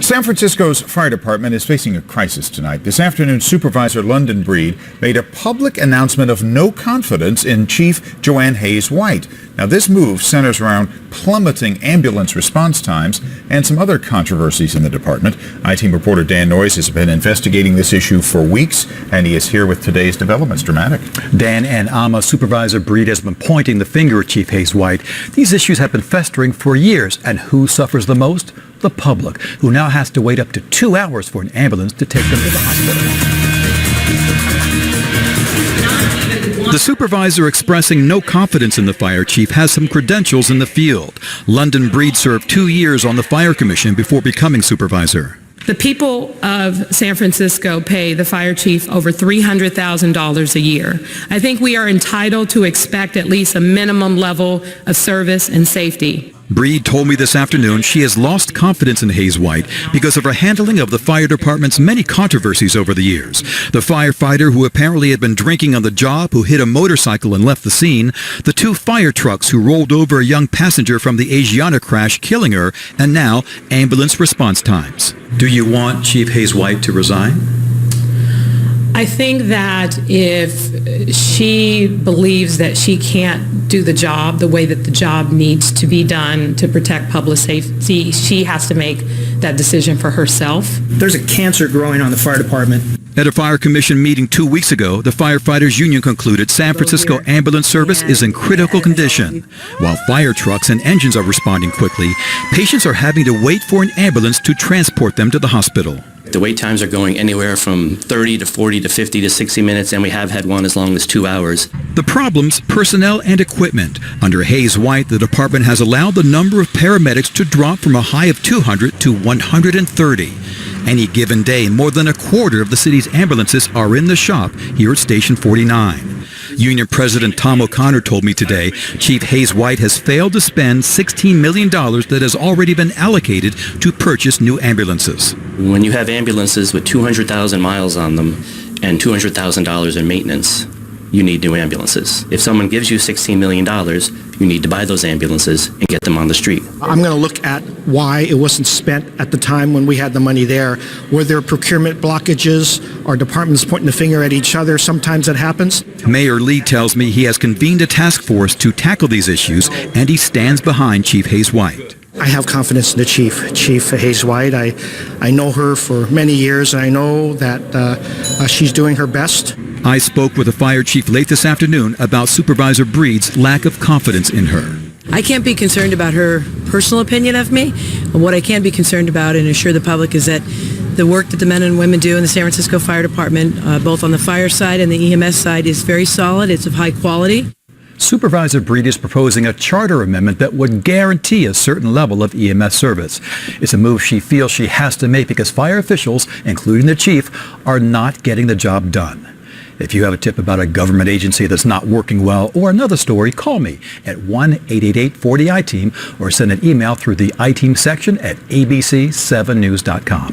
San Francisco's fire department is facing a crisis tonight. This afternoon, Supervisor London Breed made a public announcement of no confidence in Chief Joanne Hayes White. Now, this move centers around plummeting ambulance response times and some other controversies in the department. I-Team reporter Dan Noyes has been investigating this issue for weeks, and he is here with today's developments. Dramatic. Dan and Alma, Supervisor Breed has been pointing the finger at Chief Hayes White. These issues have been festering for years, and who suffers the most? The public, who now has to wait up to 2 hours for an ambulance to take them to the hospital. The supervisor expressing no confidence in the fire chief has some credentials in the field. London Breed served 2 years on the fire commission before becoming supervisor. The people of San Francisco pay the fire chief over $300,000 a year. I think we are entitled to expect at least a minimum level of service and safety. Breed told me this afternoon she has lost confidence in Hayes White because of her handling of the fire department's many controversies over the years. The firefighter who apparently had been drinking on the job, who hit a motorcycle and left the scene, the 2 fire trucks who rolled over a young passenger from the Asiana crash, killing her, and now ambulance response times. Do you want Chief Hayes White to resign? I think that if she believes that she can't do the job the way that the job needs to be done to protect public safety, she has to make that decision for herself. There's a cancer growing on the fire department. At a fire commission meeting 2 weeks ago, the firefighters union concluded San Francisco ambulance service is in critical condition. While fire trucks and engines are responding quickly, patients are having to wait for an ambulance to transport them to the hospital. The wait times are going anywhere from 30 to 40 to 50 to 60 minutes, and we have had one as long as 2 hours. The problems, personnel and equipment. Under Hayes White, the department has allowed the number of paramedics to drop from a high of 200 to 130. Any given day, more than a quarter of the city's ambulances are in the shop here at Station 49. Union President Tom O'Connor told me today Chief Hayes White has failed to spend $16 million that has already been allocated to purchase new ambulances. When you have ambulances with 200,000 miles on them and $200,000 in maintenance, you need new ambulances. If someone gives you $16 million, you need to buy those ambulances and get them on the street. I'm going to look at why it wasn't spent at the time when we had the money there. Were there procurement blockages? Are departments pointing the finger at each other? Sometimes that happens. Mayor Lee tells me he has convened a task force to tackle these issues, and he stands behind Chief Hayes White. I have confidence in the Chief Hayes White. I know her for many years, and I know that she's doing her best. I spoke with the fire chief late this afternoon about Supervisor Breed's lack of confidence in her. I can't be concerned about her personal opinion of me. What I can be concerned about and assure the public is that the work that the men and women do in the San Francisco Fire Department, both on the fire side and the EMS side, is very solid. It's of high quality. Supervisor Breed is proposing a charter amendment that would guarantee a certain level of EMS service. It's a move she feels she has to make because fire officials, including the chief, are not getting the job done. If you have a tip about a government agency that's not working well or another story, call me at 1-888-40-I-TEAM or send an email through the I-Team section at abc7news.com.